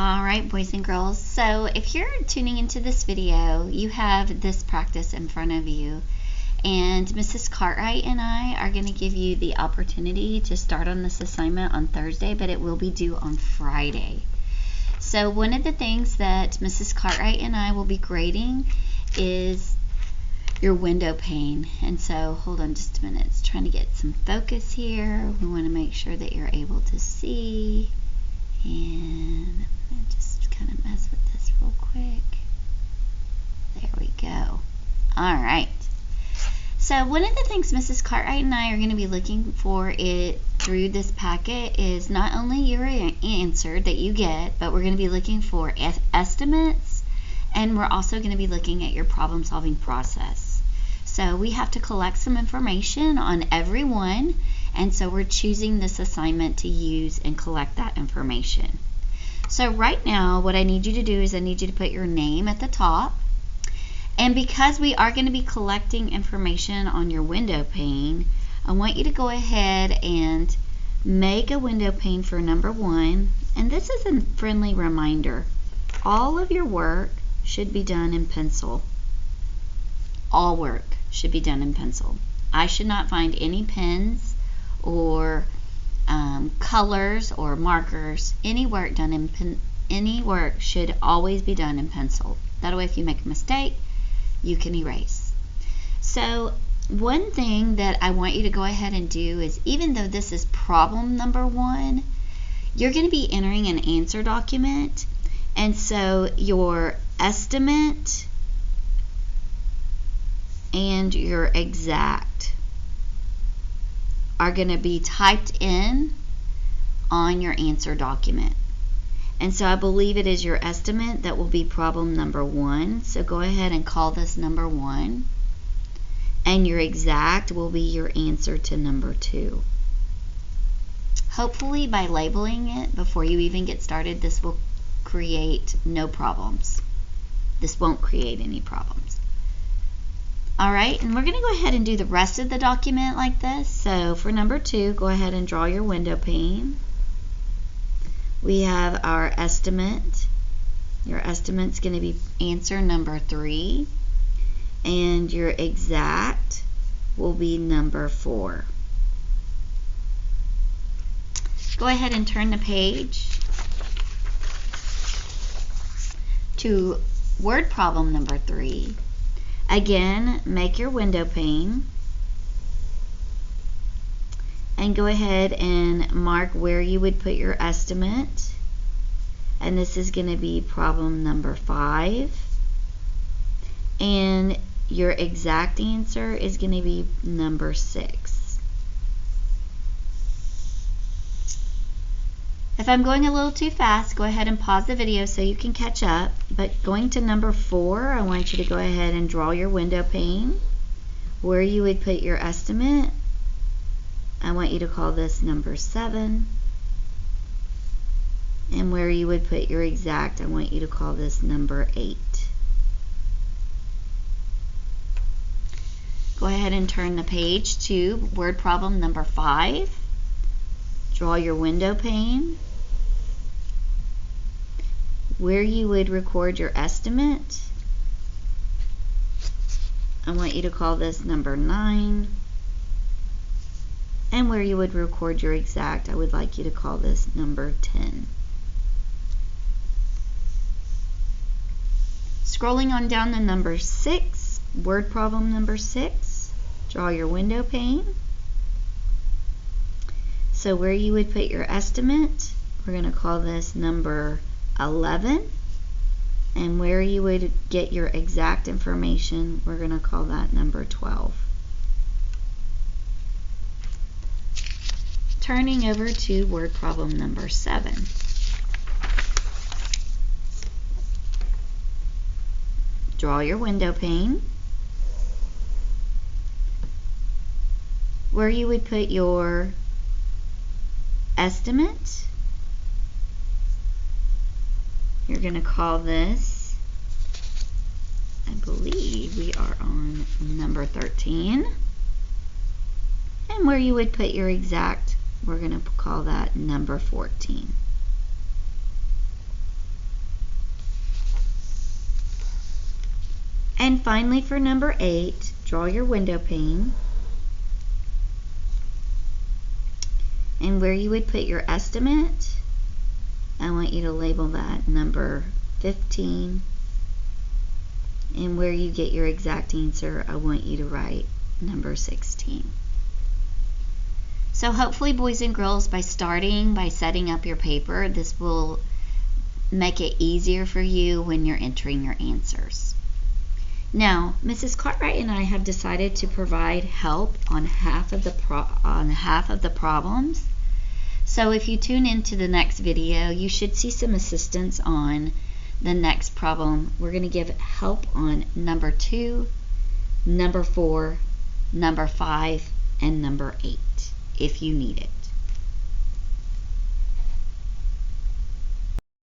Alright, boys and girls, so if you're tuning into this video, you have this practice in front of you, and Mrs. Cartwright and I are going to give you the opportunity to start on this assignment on Thursday, but it will be due on Friday. So one of the things that Mrs. Cartwright and I will be grading is your window pane. And so hold on just a minute, it's trying to get some focus here. We want to make sure that you're able to see, and I'm going to just kind of mess with this real quick. There we go. Alright. So one of the things Mrs. Cartwright and I are going to be looking for through this packet is not only your answer that you get, but we're going to be looking for estimates, and we're also going to be looking at your problem solving process. So we have to collect some information on everyone, and so we're choosing this assignment to use and collect that information. So right now what I need you to do is I need you to put your name at the top. And because we are going to be collecting information on your window pane, I want you to go ahead and make a window pane for number 1. And this is a friendly reminder. All of your work should be done in pencil. All work should be done in pencil. I should not find any pens or colors or markers. Any work should always be done in pencil. That way if you make a mistake, you can erase. So one thing that I want you to go ahead and do is, even though this is problem number 1, you're going to be entering an answer document, and so your estimate and your exact are going to be typed in on your answer document. And so I believe it is your estimate that will be problem number 1. So go ahead and call this number 1. And your exact will be your answer to number 2. Hopefully by labeling it before you even get started, this will create no problems. This won't create any problems. Alright, and we're going to go ahead and do the rest of the document like this. So for number 2, go ahead and draw your window pane. We have our estimate. Your estimate's going to be answer number 3. And your exact will be number 4. Go ahead and turn the page to word problem number 3. Again, make your window pane. And go ahead and mark where you would put your estimate. And this is going to be problem number 5. And your exact answer is going to be number 6. If I'm going a little too fast, go ahead and pause the video so you can catch up. But going to number 4, I want you to go ahead and draw your window pane. Where you would put your estimate, I want you to call this number 7. And where you would put your exact, I want you to call this number 8. Go ahead and turn the page to word problem number 5. Draw your window pane. Where you would record your estimate, I want you to call this number 9. And where you would record your exact, I would like you to call this number 10. Scrolling on down to number 6, word problem number 6, draw your window pane. So where you would put your estimate, we're going to call this number 11. And where you would get your exact information, we're going to call that number 12. Turning over to word problem number 7. Draw your window pane. Where you would put your estimate, you're going to call this, I believe we are on number 13. And where you would put your exact, we're going to call that number 14. And finally, for number 8, draw your window pane. And where you would put your estimate, I want you to label that number 15. And where you get your exact answer, I want you to write number 16. So hopefully, boys and girls, by setting up your paper, this will make it easier for you when you're entering your answers. Now, Mrs. Cartwright and I have decided to provide help on half of the problems. So if you tune into the next video, you should see some assistance on the next problem. We're going to give help on number 2, number 4, number 5, and number 8 if you need it.